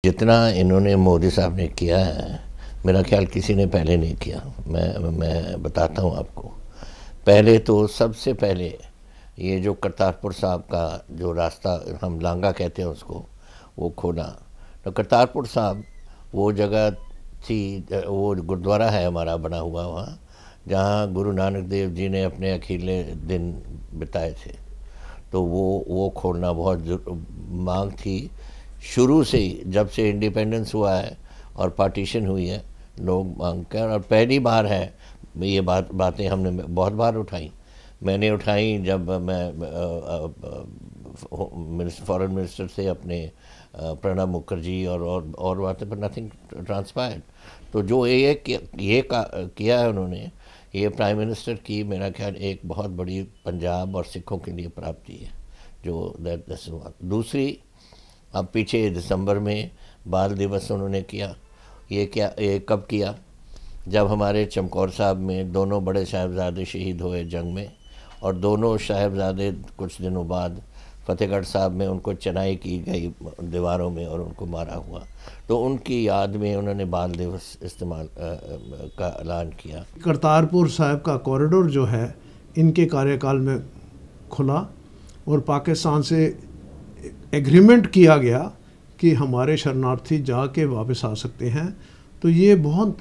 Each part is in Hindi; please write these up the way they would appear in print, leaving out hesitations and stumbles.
जितना इन्होंने मोदी साहब ने किया है, मेरा ख्याल किसी ने पहले नहीं किया। मैं बताता हूँ आपको। पहले तो सबसे पहले ये जो करतारपुर साहब का जो रास्ता, हम लांगा कहते हैं उसको, वो खोला। तो करतारपुर साहब वो जगह थी, वो गुरुद्वारा है हमारा बना हुआ वहाँ, जहाँ गुरु नानक देव जी ने अपने अकेले दिन बिताए थे। तो वो खोलना बहुत मांग थी शुरू से ही, जब से इंडिपेंडेंस हुआ है और पार्टीशन हुई है, लोग मांग कर। और पहली बार है ये बातें हमने बहुत बार उठाई। मैंने उठाई जब मैं फॉरेन मिनिस्टर से अपने प्रणब मुखर्जी और बातें, पर नथिंग ट्रांसपायर्ड। तो जो ये किया है उन्होंने, ये प्राइम मिनिस्टर की मेरा ख्याल एक बहुत बड़ी पंजाब और सिखों के लिए प्राप्ति है जो दूसरी, अब पीछे दिसंबर में बाल दिवस उन्होंने किया। ये कब किया? जब हमारे चमकौर साहब में दोनों बड़े साहिबजादे शहीद हुए जंग में, और दोनों साहिबजादे कुछ दिनों बाद फतेहगढ़ साहब में उनको चनाई की गई दीवारों में और उनको मारा हुआ। तो उनकी याद में उन्होंने बाल दिवस इस्तेमाल का ऐलान किया। करतारपुर साहब का कॉरिडोर जो है इनके कार्यकाल में खुला और पाकिस्तान से एग्रीमेंट किया गया कि हमारे शरणार्थी जाके वापस आ सकते हैं। तो ये बहुत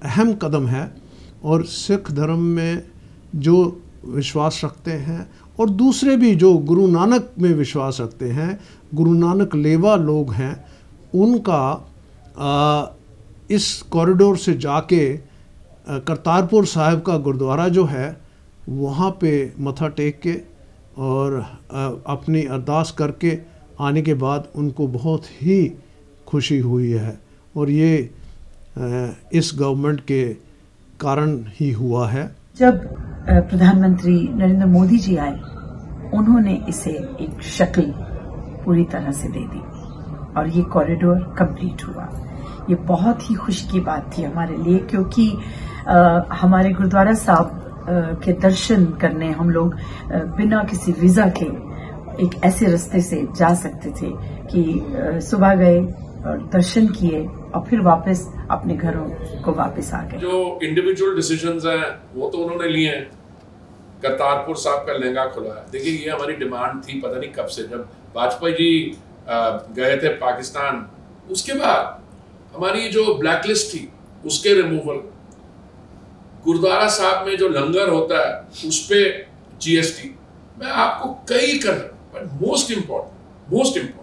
अहम कदम है, और सिख धर्म में जो विश्वास रखते हैं और दूसरे भी जो गुरु नानक में विश्वास रखते हैं, गुरु नानक लेवा लोग हैं, उनका इस कॉरिडोर से जाके करतारपुर साहब का गुरुद्वारा जो है वहाँ पे मत्था टेक के और अपनी अरदास करके आने के बाद उनको बहुत ही खुशी हुई है। और ये इस गवर्नमेंट के कारण ही हुआ है। जब प्रधानमंत्री नरेंद्र मोदी जी आए, उन्होंने इसे एक शक्ल पूरी तरह से दे दी और ये कॉरिडोर कंप्लीट हुआ। ये बहुत ही खुशी की बात थी हमारे लिए, क्योंकि हमारे गुरुद्वारा साहब के दर्शन करने हम लोग बिना किसी वीजा के एक ऐसे रास्ते से जा सकते थे कि सुबह गए और दर्शन किए और फिर वापस अपने घरों को वापस आ गए। जो इंडिविजुअल डिसीजंस हैं वो तो उन्होंने लिए हैं। करतारपुर साहब का लहंगा खुला है। देखिए, ये हमारी डिमांड थी पता नहीं कब से, जब वाजपेयी जी गए थे पाकिस्तान, उसके बाद हमारी जो ब्लैकलिस्ट थी उसके रिमूवल, गुरुद्वारा साहब में जो लंगर होता है उस पे जीएसटी, मैं आपको कई कर, बट मोस्ट इम्पोर्टेंट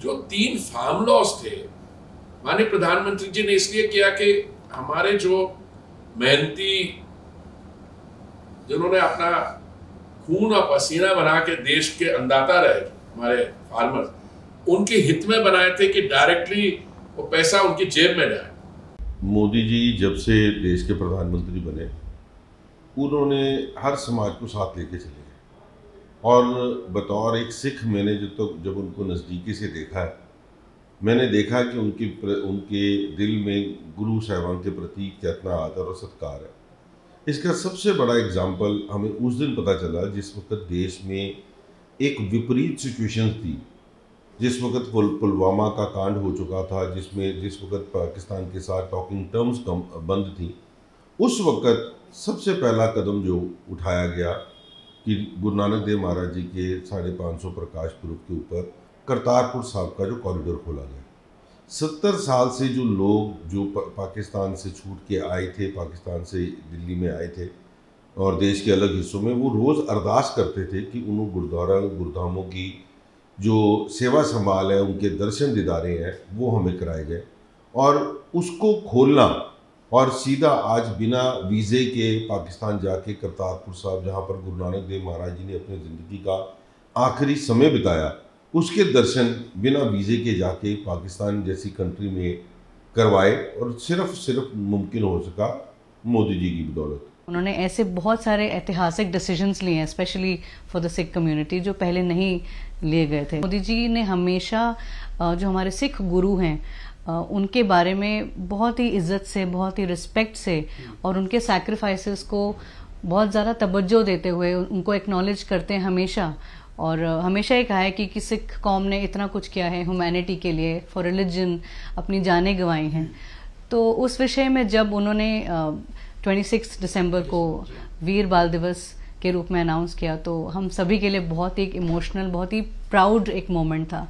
जो 3 फार्म लॉज थे, माननीय प्रधानमंत्री जी ने इसलिए किया कि हमारे जो मेहनती, जिन्होंने अपना खून और पसीना बना के देश के अन्नदाता रहे, हमारे फार्मर्स, उनके हित में बनाए थे कि डायरेक्टली वो पैसा उनकी जेब में जाए। मोदी जी जब से देश के प्रधानमंत्री बने, उन्होंने हर समाज को साथ लेके चले गए। और बतौर एक सिख मैंने जब उनको नज़दीकी से देखा है, मैंने देखा कि उनके दिल में गुरु साहिबान के प्रति कितना आदर और सत्कार है। इसका सबसे बड़ा एग्जाम्पल हमें उस दिन पता चला जिस वक्त देश में एक विपरीत सिचुएशन थी, जिस वक्त पुलवामा का कांड हो चुका था, जिस वक्त पाकिस्तान के साथ टॉकिंग टर्म्स बंद थी। उस वक्त सबसे पहला कदम जो उठाया गया कि गुरु नानक देव महाराज जी के 550 प्रकाश पुरब के ऊपर करतारपुर साहब का जो कॉरिडोर खोला गया। 70 साल से जो लोग जो पाकिस्तान से छूट के आए थे, पाकिस्तान से दिल्ली में आए थे और देश के अलग हिस्सों में, वो रोज़ अरदास करते थे कि उन गुरुद्वारा गुरुधामों की जो सेवा संभाल है, उनके दर्शन दीदारे हैं, वो हमें कराए गए। और उसको खोलना और सीधा आज बिना वीज़े के पाकिस्तान जाके करतारपुर साहब, जहाँ पर गुरु नानक देव महाराज जी ने अपनी ज़िंदगी का आखिरी समय बिताया, उसके दर्शन बिना वीज़े के जाके पाकिस्तान जैसी कंट्री में करवाए, और सिर्फ मुमकिन हो सका मोदी जी की बदौलत। उन्होंने ऐसे बहुत सारे ऐतिहासिक डिसीजंस लिए हैं, specially for the Sikh community, जो पहले नहीं लिए गए थे। मोदी जी ने हमेशा जो हमारे सिख गुरु हैं उनके बारे में बहुत ही इज्जत से, बहुत ही रिस्पेक्ट से और उनके सैक्रिफाइसेस को बहुत ज़्यादा तवज्जो देते हुए उनको एक्नॉलेज करते हैं हमेशा। और हमेशा ये कहा है कि सिख कौम ने इतना कुछ किया है ह्यूमैनिटी के लिए, फॉर रिलीजन, अपनी जानें गंवाई हैं। तो उस विषय में जब उन्होंने 26 दिसंबर को वीर बाल दिवस के रूप में अनाउंस किया, तो हम सभी के लिए बहुत ही इमोशनल, बहुत ही प्राउड एक मोमेंट था।